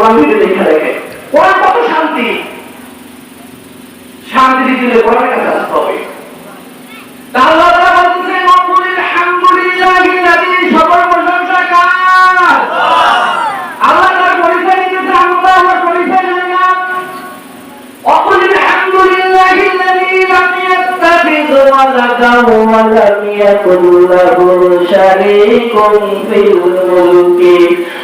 কোরআন থেকে লেখা দেখে কোরআন কত শান্তি, শান্তি দিলে কোরআনের কাছে আসতে হবে। আল্লাহ তাআলা বলতেছেন আলহামদুলিল্লাহিল্লাযী, সকল প্রশংসা কার? আল্লাহ তার পরিচয় দিতেছে, আল্লাহ আমার পরিচয় দেন না। وقل الحمد لله الذي لم يتخذ ولدا ولم يكن له شريك في الملك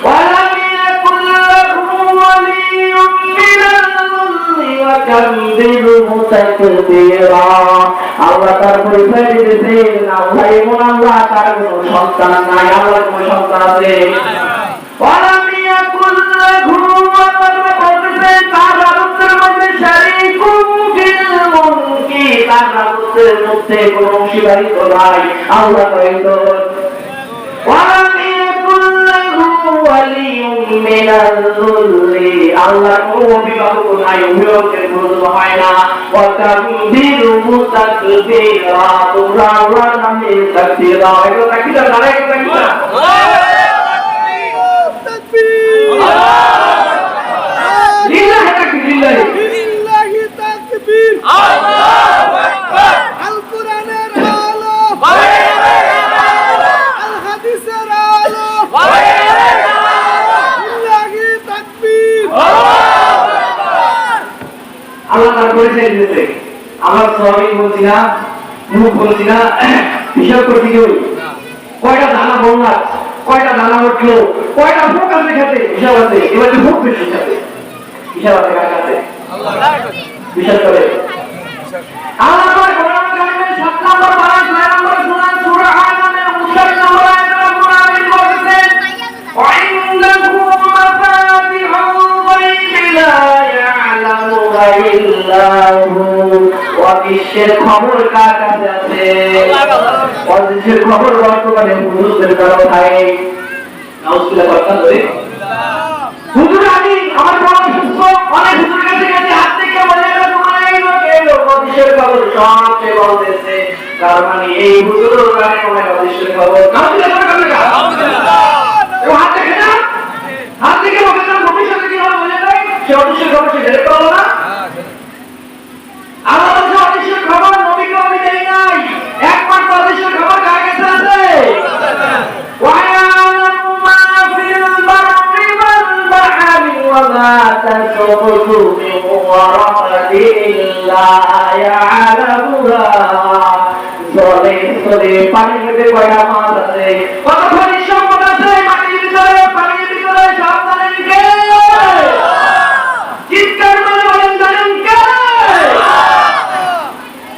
ولم يكن له ولي من الذل وكبره تكبيرا। আল্লাহ তার পরিচয় দিতেছেন, আল্লাহ এমন আল্লাহ, তার কোনো সন্তান নাই, আল্লাহর কোনো সন্তান আছে। ولم يكن له মধ্যে কোন অংশীদারিত্ব নাই, আল্লাহ একজন। আল্লাহ কোন অভিভাবক নাই, অভিভাবকের প্রয়োজন হয় না। তোমরা আল্লাহর নামে তাকবীর দাও, এটা তাকবীর দাও, এটা তাকবীর দাও। লিল্লাহি তাকবীর, লিল্লাহি তাকবীর, আল্লাহু আকবার। আল কোরআনের আলো, আল হাদিসের আলো, লিল্লাহি তাকবীর, আল্লাহু আকবার। আল্লাহ তার পরিচয় দিয়েছে। আমরা সবাই বলছি না, মুখ বলছি না, হিসাব করতে গিয়ে কয়টা দানা বললা, কয়টা দানা উঠলো, কয়টা ভোগ আছে খেতে, হিসাব আছে। এবার যে ভোগ বেশি খেতে, হিসাব আছে কার কাছে? বিশ্বাস করে আল্লাহ তাআলা কোরআন কারিমের 7 নম্বর পারা 9 নম্বর সূরা আনামের 59 নম্বর আয়াতে কোরআনে বলেছেন, ওয়া ইনদাহু মাফাতিহুল গায়বি লা ইয়ালামুহা ইল্লা হু। ওয়া বিশ্বের খবর কার কাছে আছে? ওয়া বিশ্বের খবর বর্তমানে হুজুরদের কাছে থাকে। নাউজুবিল্লাহ বলতাম ধরে হুজুর আমি আমার বড় সুস্থ, অনেক হুজুর কাছে গেছে, হাত থেকে বলে গেল তোমার এই লোক এই লোক বিশ্বের খবর সব সে বলতেছে। তার মানে এই হুজুরের কাছে অনেক বিশ্বের খবর। নাউজুবিল্লাহ করে কাজ নাউজুবিল্লাহ। ও হাত থেকে না, হাত থেকে বলে না ভবিষ্যতে কি হবে বলে দেয়, সে বিশ্বের খবর সে ধরে পাবো না। আমাদের যে বিশ্বের খবর নবীকে আমি দেই নাই, একমাত্র বিশ্বের খবর কার কাছে আছে? وما تسقط من ورقة إلا يعلمها। জলে পানির মধ্যে কয়টা মাছ আছে, কত খনিজ সম্পদ আছে মাটির ভিতরে, পানির ভিতরে, সব জানেন কে? চিৎকার করে বলেন জানেন কে?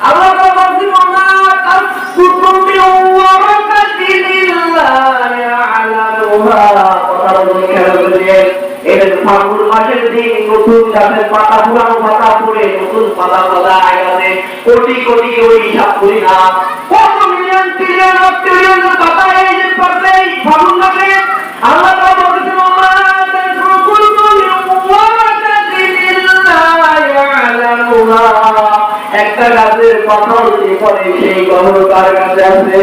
আল্লাহ বলছেন ওমা তাসকুতু মিন ওয়ারাকাতিন ইল্লা ইয়ালামুহা। কথা বলে খেয়াল করে ফাল্গুন মাসের দিন নতুন গাছের পাতা, পুরানো পাতা পড়ে নতুন পাতা গজায় গেছে, কোটি কোটি ওই হিসাব করি না, কত মিলিয়ন ট্রিলিয়ন ট্রিলিয়ন পাতা এই যে পড়বে ফাল্গুন মাসে। আল্লাহ তাআলা বলেছেন ওমা তাসকুতু মিন ওয়ারাকাতিন ইল্লা ইয়ালামুহা। একটা গাছের পাতা যে পড়ে সেই খবর কার কাছে আছে?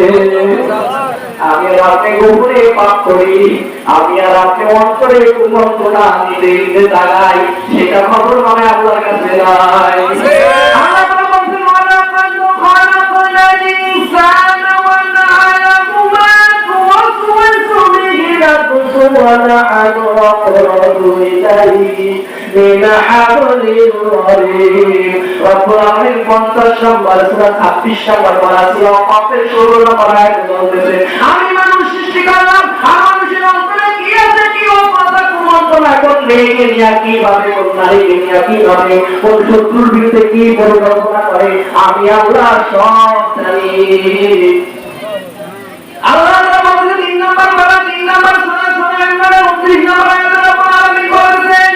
আমি আর আপনি গোপনে পাপ করি, আমি আর আপনি অন্তরে কুমন্ত্রণা দিতে দিতে তাকাই, সেটা খবর মানে আল্লাহর কাছে নাই। আল্লাহ তাআলা বলেন ওয়ালাকাদ খালাকনাল ইনসানা ওয়া না'লামু মা তুওয়াসওয়াসু বিহি নাফসুহু ওয়া নাহনু আqrabu ইলাইহি মিন হাবলিল ওয়ারিদ। রব্বুল আলামিন 50 নম্বর সূরা 26 নম্বর পারা সূরা কাফের 16 নম্বর আয়াতে বলতেছে, আমি মানুষ সৃষ্টি করলাম, আর মানুষের অন্তরে কি আছে, কি ও কথা কুমন্ত্রণা করলে কিভাবে কোন নারীকে নিয়ে কিভাবে কোন শত্রুর বিরুদ্ধে কি পরিকল্পনা করে, আমি আল্লাহ সব জানি। আল্লাহ তাআলা বলেন 3 নম্বর পারা 3 নম্বর সূরা 29 নম্বর আয়াতে আল্লাহ বলেছেন,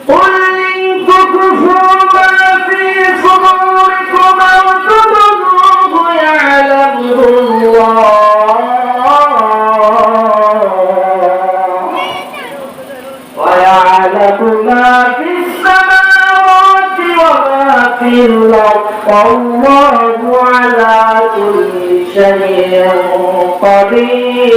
قل إن تخفوا ما في صدوركم أو تبدوه يعلمه الله ويعلم ما في السماوات وما في الأرض والله على كل شيء قدير।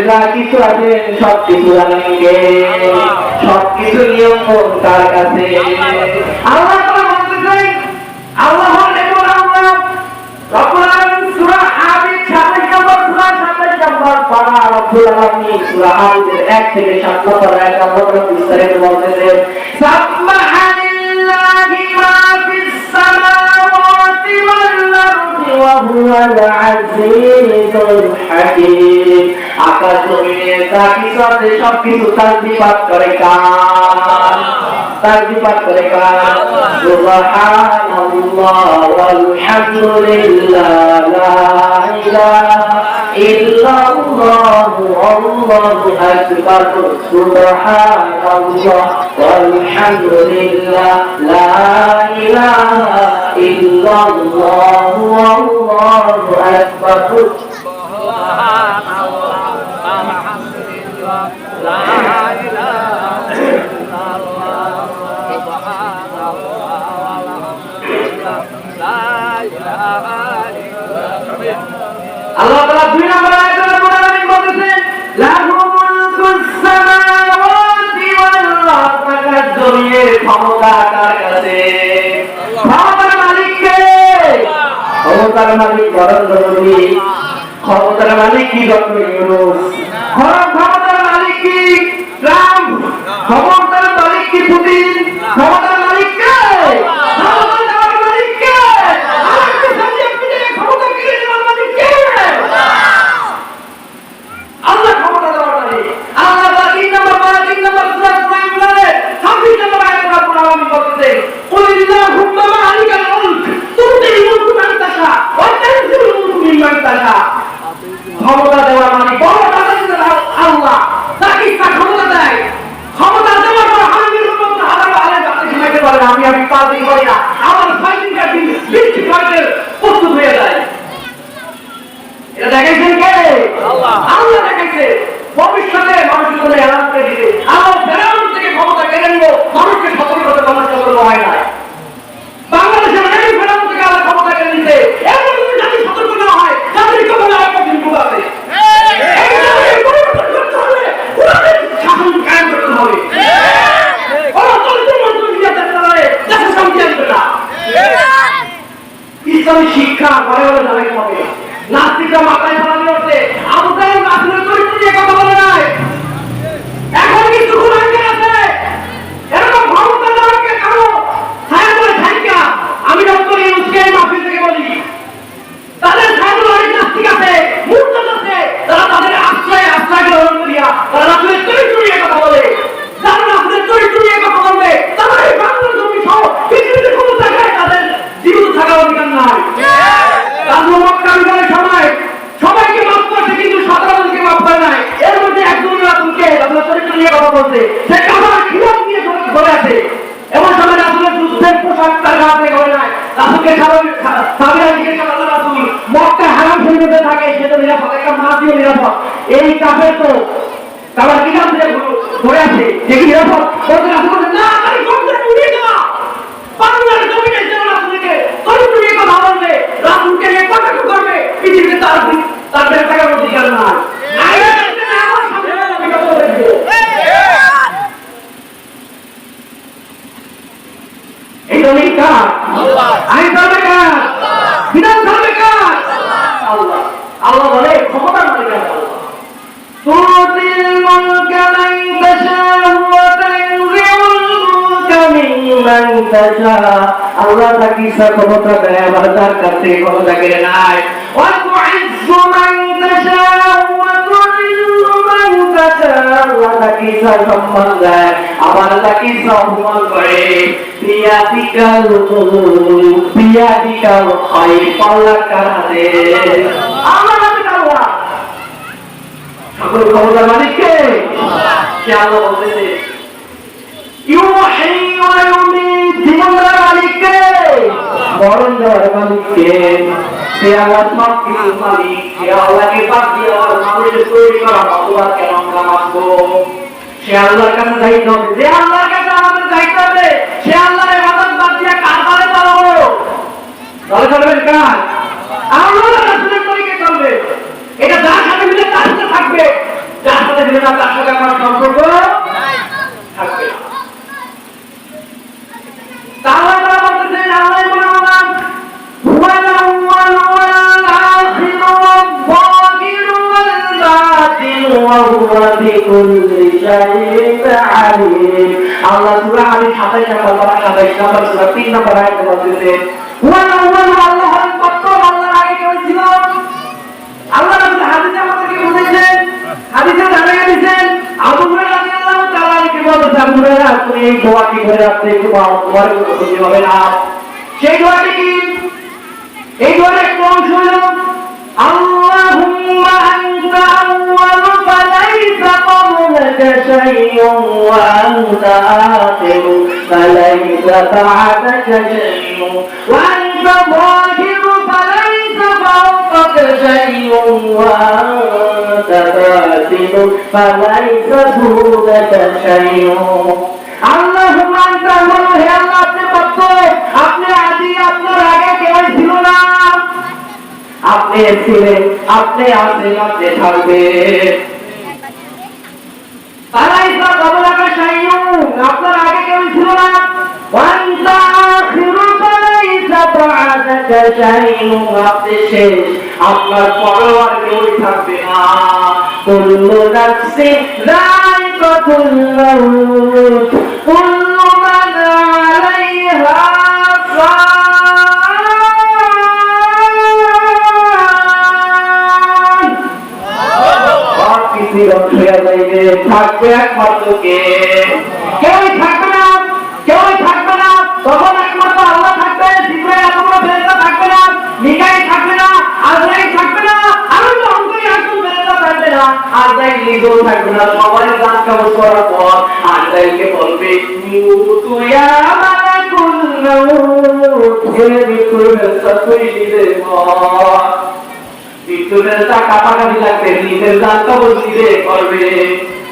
যা কিছু আছে সব কিছু জানেন কে? সবকিছু নিয়ম তার কাছে। আল্লাহ তাআলা বলতেছেন, আল্লাহ হলেন আল্লাহ রব্বুল আলামিন সূরা হামিদ ২৬ নম্বর সূরা ২৭ নম্বর পারা রব্বুল আলামিন সূরা হামিদের ১ থেকে ৭ নম্বর আয়াত আল্লাহ বিস্তারিত বলতেছেন, সাবহানাল্লাহি মা ফিস সামাওয়াতি ওয়াল আরদি ওয়া হুয়াল আজিজুল হাকীম। আকাশ জমিনে যা কিছু আছে সবকিছু তাসবিহ পাঠ করে কার? তাসবিহ পাঠ করে কার? সুবহানাল্লাহ ওয়াল হামদুলিল্লাহ লা ইলাহা ইল্লাল্লাহ আল্লাহু আকবার। সুবহানাল্লাহ ওয়াল হামদুলিল্লাহ লা ইলাহা ইল্লাল্লাহ আল্লাহু আকবার। আল্লাহ তাআলা ২ নম্বর আয়াতে বলেন বলতেছেন, লাহু মুলকুস সামাওয়াতি ওয়াল আরদি, জমিনের ক্ষমতা কার কাছে? ক্ষমতার মালিক কে? ক্ষমতার মালিক নরেন্দ্র মোদি। ক্ষমতার মালিক কি ডক্টর ইউনূস। ক্ষমতার মালিক কি ট্রাম্প। ক্ষমতার মালিক কি পুতিন। ক্ষমতার মালিক কে? ক্ষমতার মালিক কে? আজকে সামনে পিছনে ক্ষমতা কিনে নেওয়ার মালিক কে? আল্লাহ ক্ষমতা দেওয়ার মালিক। আল্লাহ তাআলা ৩ নম্বর সূরা ইমরানে ২৬ নম্বর আয়াতে রব্বুল আলামিন বলতেছেন, কুলিল্লাহুম্মা মালিকাল মুলক তুতিল মুলকা মান তাশা ওয়া তানজিলুল মুলকা মিম্মান তাশা। ক্ষমতা দেওয়ার মালিক বড় আল্লাহ, তাকে ক্ষমতা দেয়। ক্ষমতা দেওয়ার পর হামির উম্মত হাজার আলেম আপনি শুনাইতে পারেন, আমি পারবি করি না, আমার ফাইটিং কাটিং বিচ্ছি ফাইটের প্রস্তুত হয়ে যায়। এটা দেখাইছেন কে? আল্লাহ। আল্লাহ দেখাইছে। ভবিষ্যতে মানুষের জন্য এলান করে দিবে, আল্লাহ ফেরাউন থেকে ক্ষমতা কেড়ে নিব, মানুষকে সতর্ক করতে মানুষকে বলবো হয় না। বাংলাদেশের এই ফেরাউন থেকে আল্লাহ ক্ষমতা কেড়ে নিতে, এমন যদি জাতি সতর্ক না হয়, জাতির কবলে আর কঠিন ভুল আছে। শাসন কায়েম করতে হবে। ইসলামী শিক্ষা ঘরে ঘরে জানাইতে হবে। নাস্তিকরা মাথায় ফেলানি হচ্ছে, আবু তালেব রাসূলের চরিত্র নিয়ে কথা বলে নাই। এখন কিছু গুনাহগার আছে, এরকম ক্ষমতা দেওয়াকে কারো ছায়া করে থাকা। আমি ডক্টর ইউনূসকে মাহফিল থেকে বলি, তাদের ছায়াগুলো অনেক নাস্তিক আছে, মুরতাদ আছে, তারা তাদের আশ্রয় গ্রহণ করিয়া তারা রাসূলের চরিত্র নিয়ে কথা বলে। যারা রাসূলের চরিত্র নিয়ে কথা বলবে, তারা এই বাংলার জমি সহ পৃথিবীতে কোনো জায়গায় তাদের জীবিত থাকার অধিকার নাই। রাসূল মক্কা বিজয়ের সময় সবাইকে মাফ করছে, কিন্তু ১৭ জনকে মাফ করে নাই। এর মধ্যে একজন রাসূলকে রাসূলের চরিত্র নিয়ে কথা বলছে, সে কাবার খিলাফ নিয়ে ধরে আছে। এমন সময় রাসূলের যুদ্ধের পোশাক তার হাতে ধরে নাই। রাসূলকে সাহাবীরা জিজ্ঞেস করলেন, আল্লাহর রাসূল, মক্কা হারাম শরীফে থাকে, সে তো নিরাপদ, একটা মাটিও নিরাপদ, এই কাফের তো কাবার খিলাফ নিয়ে ধরে আছে, সে কি নিরাপদ? বলতে রাসূল বলেন, না, আমি গর্তে উড়িয়ে দেওয়া বাংলার জমিনে যে রাসূলকে চরিত্র নিয়ে কথা বলবে, রাসূলকে নিয়ে কটাক্ষ করবে, পৃথিবীতে তার বেঁচে থাকার অধিকার নাই। এই জমি কার? আইন ধরবে কার? বিধান ধরবে কার? আল্লাহ। আল্লাহ বলে ক্ষমতার মালিক আল্লাহ। তুতিল মুলকা মান তাশা ওয়া তানজিউল মুলকা মিম্মান তাশা। আল্লাহ তাকে ইচ্ছা ক্ষমতা দেয়, আবার তার কাছ থেকে ক্ষমতা কেড়ে নেয়। ওয়া তুইজ্জু মান তাশা ওয়া তুযিল্লু মান তাশা। আল্লাহ তাকে ইচ্ছা সম্মান দেয়, আবার তাকে ইচ্ছা অপমান করে। বিয়াদিকাল খায়র, আল্লাহ কার হাতে? আল্লাহর হাতে। আল্লাহ সকল ক্ষমতার মালিক কে? কে? আল্লাহ বলতেছে, ইউহী ওয়া ইউমীত, জীবনের মালিক কে? মরণ দেওয়ার মালিক কে? সে আল্লাহ সব কিছুর মালিক। সে আল্লাহকে বাদ দিয়ে আর মানুষের তৈরি করা অপবাদ কেন আমরা মানবো? সে আল্লাহর কাছে যাইতে হবে। যে আল্লাহর কাছে আমাদের যাইতে হবে, সে আল্লাহর ইবাদত বাদ দিয়ে কার দ্বারে চলবো? দলে চলবেন কার? আল্লাহর রাসূলের তরিকায় চলবে। এটা যার সাথে মিলে তার সাথে থাকবে, বিকুল্লি শাইইন আলিম। আল্লাহ সূরা আলিম 27 নম্বর পারা 27 নম্বর সূরা 3 নম্বর আয়াতে বলতেছে ওয়াল আউয়ালু আল্লাহর প্রথম আল্লাহর আগে কেউ ছিল। আল্লাহ রাব্বুল হাদিসে আমাদেরকে বলেছেন, হাদিসে জানিয়ে দিয়েছেন আবু হুরায়রা রাদিয়াল্লাহু তাআলা কে বলতেছে আবু হুরায়রা আপনি এই দোয়াটি করে আপনি তোমার কোনো ক্ষতি হবে না। সেই দোয়াটি কি? এই দোয়ার একটা অংশ হলো আল্লাহুম্মা আনতা আউয়ালু ফালাইসা ক্বাবলাকা শাইউন ওয়া আনতা আখিরু ফালাইসা বা'দাকা শাইউন ওয়া আনতা যাহিরু ফালাইসা ফাওকাকা শাইউন ওয়া আনতা বাতিনু ফালাইসা দুনাকা শাইউন। আল্লাহুম্মা আনতা আউয়ালু, হে আল্লাহ আপনি প্রথম, আপনি আদি, আপনার আগে কেউ ছিল না। আপনি ছিলেন, আপনি আছেন, আপনি থাকবেন। ফালাইসা ক্বাবলাকা শাইউন, আপনার আগে কেউ ছিল না। ওয়া আনতা আখিরু ফালাইসা বা'দাকা শাইউন, আপনি শেষ, আপনার পরেও আর কেউ থাকবে না। কুল্লু নাফসিন যায়িকাতুল মাউত কুল্লু মান আলাইহা থাকবে একমাত্র কে? কেউই থাকবে না, কেউই থাকবে না। তখন একমাত্র আল্লাহ থাকবে, জিবরাইল আদম ফেরেশতা থাকবে না, মিকাইল থাকবে না, আজরাইল থাকবে না, আরো অঙ্গই আসল ফেরেশতা থাকবে না, আজরাইল নিজেও থাকবে না। সবাই জান কবর করার পর আজরাইলকে বলবে মুতু ইয়া মালাকুল মাউত, হে বিকুলের সাথে দিলে মত। বিকুলের তা কাটাকাটি লাগবে, নিজের জান কবর দিতে করবে,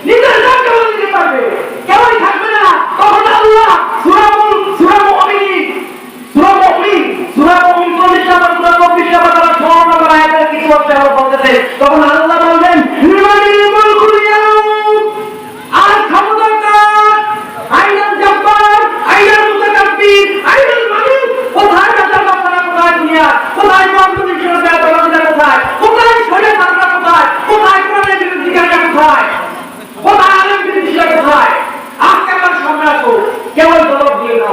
নিজের জান কবর দিতে পারবে, কেউই থাকবে না। তখন আল্লাহ সূরা মুমিন 40 নম্বর সূরা 24 নম্বর 6 নম্বর আয়াতে কিছু আছে আল্লাহ বলতেছে, তখন আল্লাহ বলবেন লিমানিল মুলকুল ইয়াউম, আর ক্ষমতা কার? আইনাল জব্বার, আইনাল মুতাকাব্বির, আইনাল মালিক। কোথায় রাজার বাচ্চারা, কোথায় দুনিয়া, কোথায় মন্ত্রী সরকার প্রধানরা, কোথায় কোথায় শরীয়ত আল্লাহ, কোথায় কোথায় কোরআনের বিরোধিতা, কোথায় কোথায় আলেম বিরোধিতা, কোথায়? আজকে আমার সম্রাট কেউ জবাব দিয়ে না।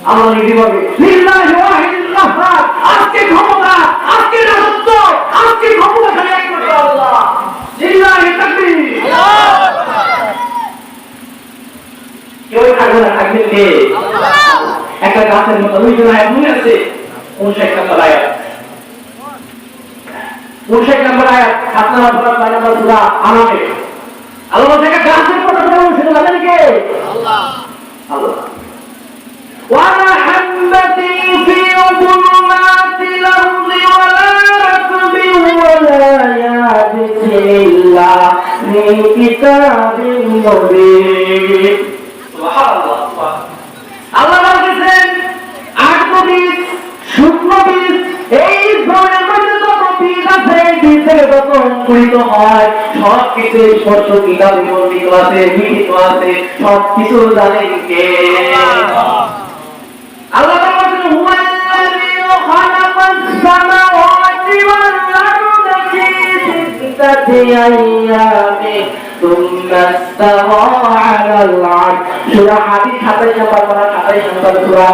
আল্লাহ নিজে বলে লিল্লাহি ওয়াহিদুল কাহ্হার, আজকে ক্ষমতা, আজকে রাজত্ব, আজকে ক্ষমতা খালি একমাত্র আল্লাহ। লিল্লাহি তাকবীর। কেউ থাকবে না, থাকবে কে? একটা গাছের মতো ওই জন্য মনে আছে 59 নম্বর আয়াত, 59 নম্বর আয়াত 7 নম্বর সূরা আনামে আল্লাহ থেকে গাছের কথা বলেন, সেটা জানেন কে? আল্লাহ। আল্লাহ ওয়ালা হামবাতিন ফি যুলুমাতিল আরদি ওয়ালা রাতবিন ওয়ালা ইয়াবিসিন ইল্লা ফি কিতাবিন মুবিন। সুবহানাল্লাহ। আল্লাহ বলেন আট বীজ, শুকনো বীজ, এই ধরনের মধ্যে যত বীজ আছে, বীজ থেকে যত অঙ্কুরিত হয়, সব কিছু স্পষ্ট কিতাবে বর্ণিত আছে, লিখিত আছে, সব কিছু জানেন কে? আল্লাহ বলেন হুয়াল্লাযী খালাকাস সামাওয়াতি ওয়াল আরদা ফি সিত্তাতি আইয়ামিন সুম্মা ইসতাওয়া আলাল আরশ। সূরা হাদীদ 27 নম্বর পারা 27 নম্বর সূরা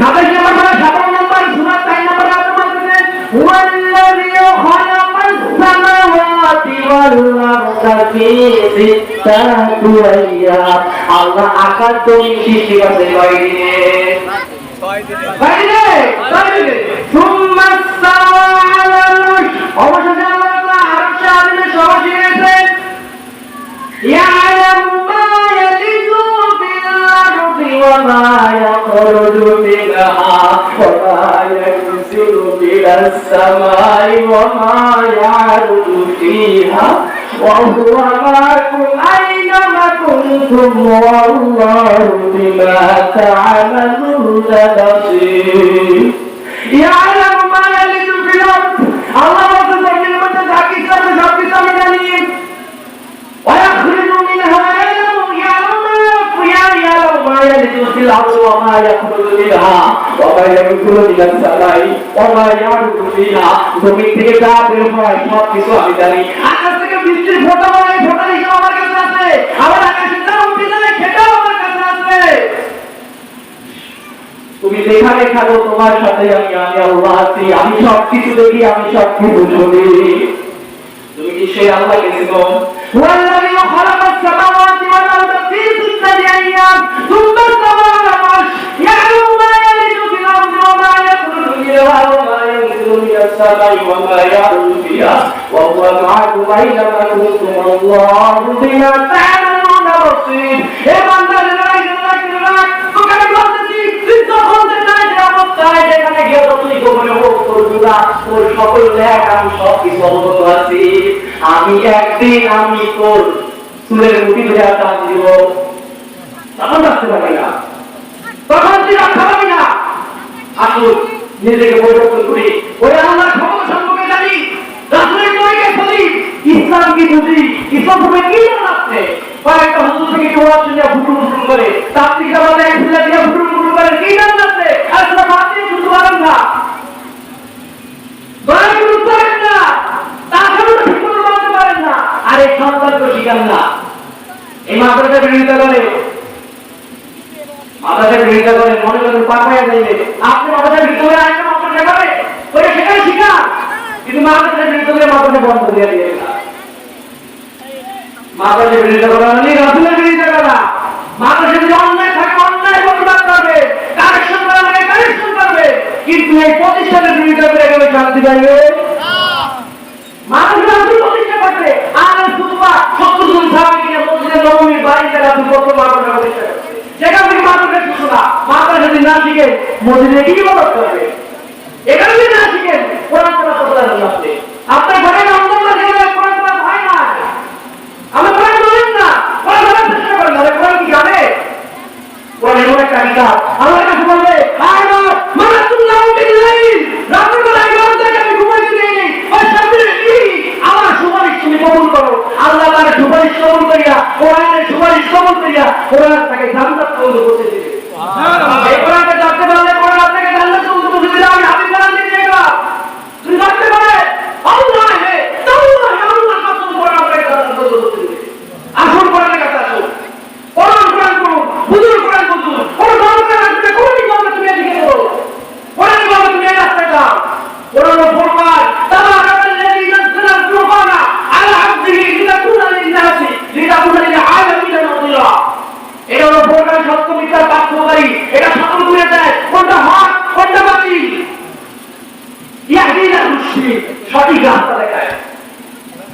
27 নম্বর পারা 57 নম্বর সূরা 4 নম্বর আয়াতে বলতেছে হুয়াল্লাযী খালাকাস সামাওয়াতি ওয়াল আরদা ফি সিত্তাতি আইয়াম। আল্লাহ আকাশ জমিন সৃষ্টি করেছেন কয় দিনে? সুম্মা ইসতাওয়া আলাল আরশ, অবশেষে আল্লাহ আরশে আজিমে সমাসীন হয়েছেন। ইয়ালামু মা ইয়ালিজু ফিল আরদি ওয়া মা ইয়াখরুজু মিনহা ওয়া মা ইয়ানজিলু মিনাস সামাই ওয়া মা ইয়ারুজু ফিহা ওয়া হুয়া মা'কুম আইনামা কুনতুম ওয়াল্লাহু বিমা তা'মালুনা বাসীর। ইয়ালামু মা ইয়ালিজু ফিল আরদ, আল্লাহ বলেন জমিনের মধ্যে যা কিছু আছে সব কিছু আমি জানি। ويخرج منها يعلم ما يلج في الأرض وما يخرج منها وما ينزل من السماء وما يعرج فيها। জমি থেকে যা বের হয় সব কিছু আমি জানি। আকাশ থেকে বৃষ্টির ফোঁটা হয়, ফোঁটা হিসেবে আমার কাছে আমার আকাশের দাম উঠে যাবে, সেটাও আমার কাছে আসবে। তুমি যেখানে থাকো তোমার সাথে আমি আল্লাহ আছি, আমি সবকিছু দেখি, আমি সবকিছু শুনি। তুমি কি সেই আল্লাহকে চিনো? ওয়াল্লাযী খালাকাস সামাওয়াতি ওয়াল আরদা ফী সিত্তাতি আইয়াম সুম্মা ইসতাওয়া আলাল আরশ ইয়া'লামু মা ইয়ালিজু ফিল আরদি ওয়া মা ইয়াখরুজু মিনহা ওয়া মা ইয়ানজিলু মিনাস সামাই ওয়া মা ইয়া'রুজু ফিহা ওয়া হুয়া মা'akum আইনামা কুনতুম ওয়াল্লাহু বিমা তা'মালুনা বাসীর। হে বান্দারা, তোকে বলতেছি, তুই যখন যেখানে অবস্থায় যেখানে গিয়ে তুই গোপনে হোক তোর গুনাহ তোর সকল ন্যাক আমি সব কিছু অবগত আছি। আমি একদিন আমি তোর চুলের মুঠি ধরে টান দিব, তখন রাখতে পারবি না, তখন তুই রক্ষা পাবি না। আসুন নিজেকে পরিবর্তন করি, ওই আল্লাহর ক্ষমতা সম্পর্কে জানি, রাসূলের তরিকায় চলি, ইসলাম কি বুঝি, ইসলাম হবে কি জানা আছে। কয়েকটা হুজুর থেকে কেউ আসলে ফুটুল ফুটুল করে, তার থেকে আমাদের এক ছেলে দিয়ে ফুটুল ফুটুল করে কি জানা আছে। আর সেটা বাদ দিয়ে শুধু পারেন না, বাড়ির উত্তরেন না, তাছাড়াও ঠিক করে বলতে পারেন না। আর এই সন্তানকে শিখান না, এই মাদ্রাসার বিরোধিতা করে, মাদ্রাসার বিরোধিতা করে, মনে করেন পাকায় যাইবে। আপনি মাদ্রাসার ভিতরে আরেকটা মাদ্রাসা করে ওই সেখানে শিখান, কিন্তু মাদ্রাসার ভিতরে মাদ্রাসা বন্ধ দিয়ে দিয়ে না। মাদ্রাসার বিরোধিতা করা মানে রাসূলের বিরোধিতা করা। মাদ্রাসায় যদি অন্যায় থাকে অন্যায় প্রতিবাদ করবে, কারেকশন করা মানে কারেকশন করবে, কিন্তু এই প্রতিষ্ঠানের বিরোধিতা করে কেউ শান্তি পাইবে না। মাদ্রাসা প্রতিষ্ঠা করবে আর সুতবা 70 জন সাহাবী নিয়ে মসজিদে নববীর বাড়িতে রাসূল কত মাদ্রাসা প্রতিষ্ঠা করবে। যেখান থেকে মাদ্রাসা শিক্ষা, মাদ্রাসা যদি না শিখে মসজিদে কি ইবাদত করবে? এখানে যদি না শিখে কোরআন তেলাওয়াত করতে হবে। আপনার ঘরে রমজান মাসে কোরআন তেলাওয়াত হয় না, আমরা কোরআন বলেন না, কোরআন বলার চেষ্টা করেন না। কোরআন কি জানে? কোরআন এমন একটা কিতাব, আমার কাছে বলবে আয়না মানাতুল্লাহ বিল্লাইল, রাতের বেলায় ঘুমাতে আমি ঘুমাইতে দেই, ওই সামনে কি আমার সুপারিশ তুমি কবুল করো। আল্লাহ তার সুপারিশ কবুল করিয়া, কোরআনের সুপারিশ কবুল করিয়া কোরআন তাকে জান্নাত কবুল করতে দিবে। সুবহানাল্লাহ। এই কোরআনকে জানতে পারলে কোরআন আপনাকে জান্নাত কবুল করতে দিবে। আমি হাদিস কোরআন দিয়ে গেলাম, তুমি জানতে পারে আল্লাহ হে তাআলা আল্লাহ কসম করে আপনাকে জান্নাত কবুল করতে দিবে। আসুন কোরআনের কাছে আসুন, কোরআন কোরআন করুন, হুজুর কোরআন বুঝুন, কোরআন কোরআন আসবে, কোরআন কথা তুমি লিখে দাও, কোরআন কথা তুমি রাস্তা দাও। কোরআন ফুরকান তাবারাকাল্লাযী নাযালা আল-ফুরকানা আলা আবদিহি লিয়াকুনা লিন-নাসি লিতাকুনা লিল-আলামিনা নাযীরা। এটা হলো ফুরকান, সত্য মিথ্যার পার্থক্যকারী, এটা সকল বুঝে দেয় কোনটা হক কোনটা বাতিল। ইয়াহদিনা রুশদ, সঠিক রাস্তা দেখায়।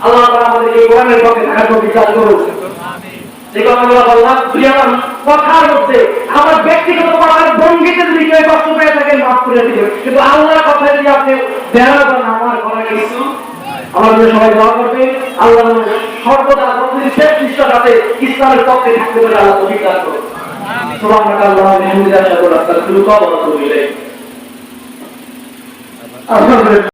আল্লাহ তাআলা আমাদেরকে কোরআনের পথে থাকার তৌফিক দান করুন। যে কথাগুলো বললাম যদি আমার কথার মধ্যে আমার ব্যক্তিগত কথার ভঙ্গিতে যদি কেউ কষ্ট পেয়ে থাকেন মাফ করে দিবেন, কিন্তু আল্লাহর কথা যদি আপনি বেড়াবেন আমার করার কিছু আমাদের সবাই দোয়া করবেন। আল্লাহ সর্বদা শেষ নিষ্ঠার সাথে ইসলামের পক্ষে থাকতে পারে আল্লাহ তৌফিক দান করুন। সুবহানাল্লাহ ওয়া বিহামদিহি আশহাদু আল্লা ইলাহা ইল্লাল্লাহ ওয়া আশহাদু আন্না মুহাম্মাদান রাসূলুল্লাহ।